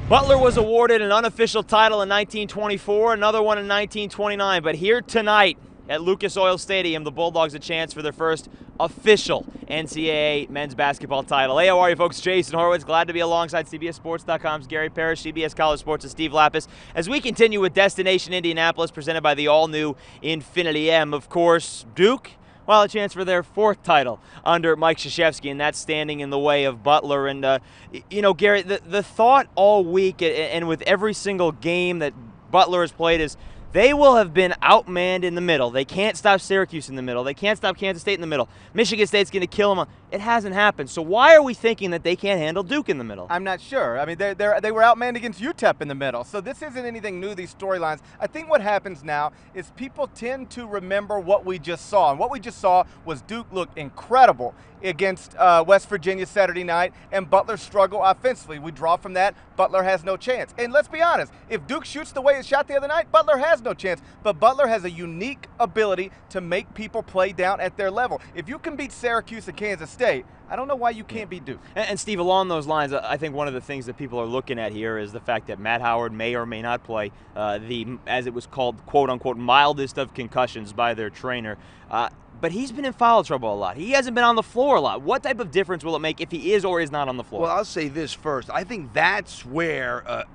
Butler was awarded an unofficial title in 1924, another one in 1929, but here tonight at Lucas Oil Stadium, the Bulldogs a chance for their first official NCAA men's basketball title. Hey, how are you folks? Jason Horowitz, glad to be alongside CBSSports.com's Gary Parrish, CBS College Sports' Steve Lappas, as we continue with Destination Indianapolis, presented by the all-new Infinity M. Of course, Duke, well, a chance for their fourth title under Mike Krzyzewski, and that's standing in the way of Butler. And, you know, Gary, the thought all week and with every single game that Butler has played is they will have been outmanned in the middle. They can't stop Syracuse in the middle. They can't stop Kansas State in the middle. Michigan State's going to kill them. It hasn't happened. So why are we thinking that they can't handle Duke in the middle? I'm not sure. I mean, they were outmanned against UTEP in the middle. So this isn't anything new, these storylines. I think what happens now is people tend to remember what we just saw. And what we just saw was Duke look incredible against West Virginia Saturday night, and Butler struggle offensively. We draw from that. Butler has no chance. And let's be honest, if Duke shoots the way it shot the other night, Butler has no chance. But Butler has a unique ability to make people play down at their level. If you can beat Syracuse and Kansas State, I don't know why you can't beat Duke. And Steve, along those lines, I think one of the things that people are looking at here is the fact that Matt Howard may or may not play as it was called, quote-unquote, mildest of concussions by their trainer. But he's been in foul trouble a lot. He hasn't been on the floor a lot. What type of difference will it make if he is or is not on the floor? Well, I'll say this first. I think that's where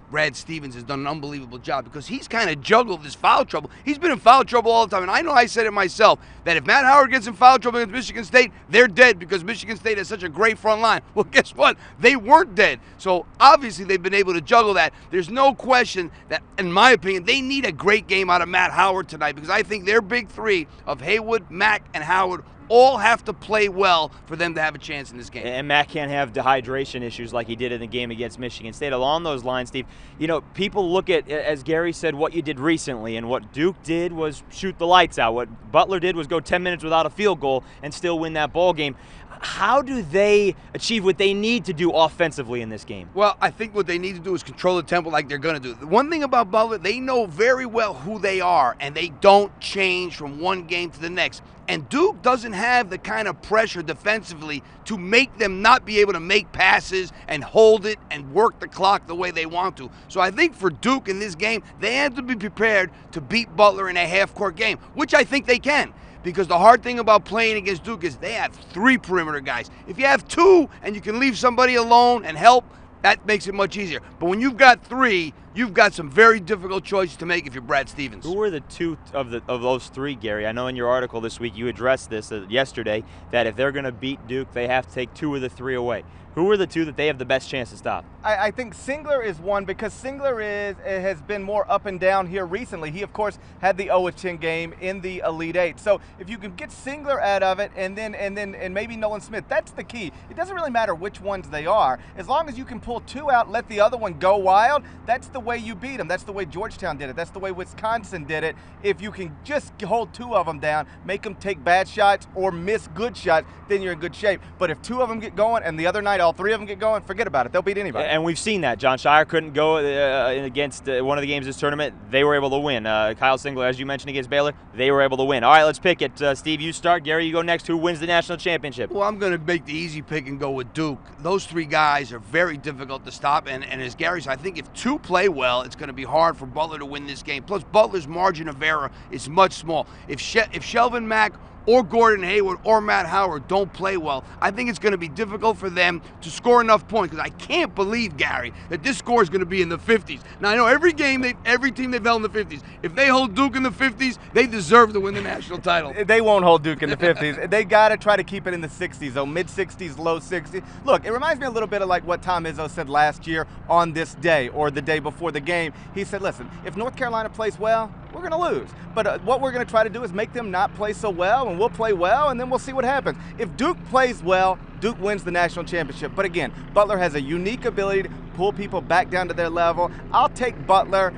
Brad Stevens has done an unbelievable job, because he's kind of juggled this foul trouble. He's been in foul trouble all the time, and I know I said it myself, that if Matt Howard gets in foul trouble against Michigan State, they're dead, because Michigan State has such a great front line. Well, guess what? They weren't dead. So obviously they've been able to juggle that. There's no question that, in my opinion, they need a great game out of Matt Howard tonight, because I think their big three of Haywood, Mack, and Howard all have to play well for them to have a chance in this game. And Matt can't have dehydration issues like he did in the game against Michigan State. Along those lines, Steve, you know, people look at, as Gary said, what you did recently, and what Duke did was shoot the lights out. What Butler did was go 10 minutes without a field goal and still win that ball game. How do they achieve what they need to do offensively in this game? Well, I think what they need to do is control the tempo like they're going to do. The one thing about Butler, they know very well who they are, and they don't change from one game to the next. And Duke doesn't have the kind of pressure defensively to make them not be able to make passes and hold it and work the clock the way they want to. So I think for Duke in this game, they have to be prepared to beat Butler in a half-court game, which I think they can. Because the hard thing about playing against Duke is they have three perimeter guys. If you have two and you can leave somebody alone and help, that makes it much easier. But when you've got three, you've got some very difficult choices to make if you're Brad Stevens. Who were the two of those three, Gary? I know in your article this week you addressed this yesterday, that if they're going to beat Duke, they have to take two of the three away. Who are the two that they have the best chance to stop? I think Singler is one, because Singler has been more up and down here recently. He, of course, had the 0-10 game in the Elite Eight. So if you can get Singler out of it, and maybe Nolan Smith, that's the key. It doesn't really matter which ones they are. As long as you can pull two out, let the other one go wild, that's the way you beat them. That's the way Georgetown did it. That's the way Wisconsin did it. If you can just hold two of them down, make them take bad shots or miss good shots, then you're in good shape. But if two of them get going and the other night all three of them get going, forget about it. They'll beat anybody. And we've seen that. John Shire couldn't go against one of the games this tournament. They were able to win. Kyle Singler, as you mentioned, against Baylor, they were able to win. All right, let's pick it. Steve, you start. Gary, you go next. Who wins the national championship? Well, I'm going to make the easy pick and go with Duke. Those three guys are very difficult to stop. And as Gary said, I think if two play well, it's going to be hard for Butler to win this game. Plus, Butler's margin of error is much small. If Shelvin Mack or Gordon Hayward or Matt Howard don't play well, I think it's going to be difficult for them to score enough points, because I can't believe, Gary, that this score is going to be in the 50s. Now, I know every team they've held in the 50s. If they hold Duke in the 50s, they deserve to win the national title. They won't hold Duke in the 50s. They got to try to keep it in the 60s, though, mid-60s, low 60s. Look, it reminds me a little bit of like what Tom Izzo said last year on this day or the day before the game. He said, listen, if North Carolina plays well, we're going to lose. But what we're going to try to do is make them not play so well, and we'll play well, and then we'll see what happens. If Duke plays well, Duke wins the national championship. But again, Butler has a unique ability to pull people back down to their level. I'll take Butler.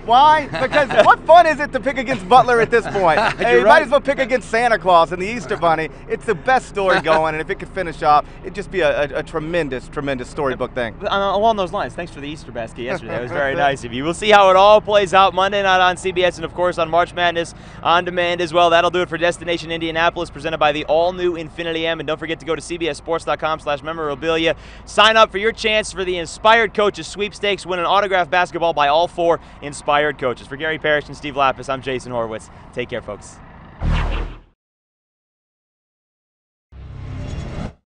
Why? Because what fun is it to pick against Butler at this point? Hey, you right. might as well pick against Santa Claus and the Easter Bunny. It's the best story going, and if it could finish off, it'd just be a tremendous, tremendous storybook thing. Along those lines, thanks for the Easter basket yesterday. It was very nice of you. We'll see how it all plays out Monday night on CBS and, of course, on March Madness on demand as well. That'll do it for Destination Indianapolis, presented by the all-new Infinity M. And don't forget to go to cbssports.com/memorabilia. Sign up for your chance for the Inspired Coaches Sweepstakes. Win an autographed basketball by all 4 inspired coaches. For Gary Parrish and Steve Lappas, I'm Jason Horowitz. Take care, folks.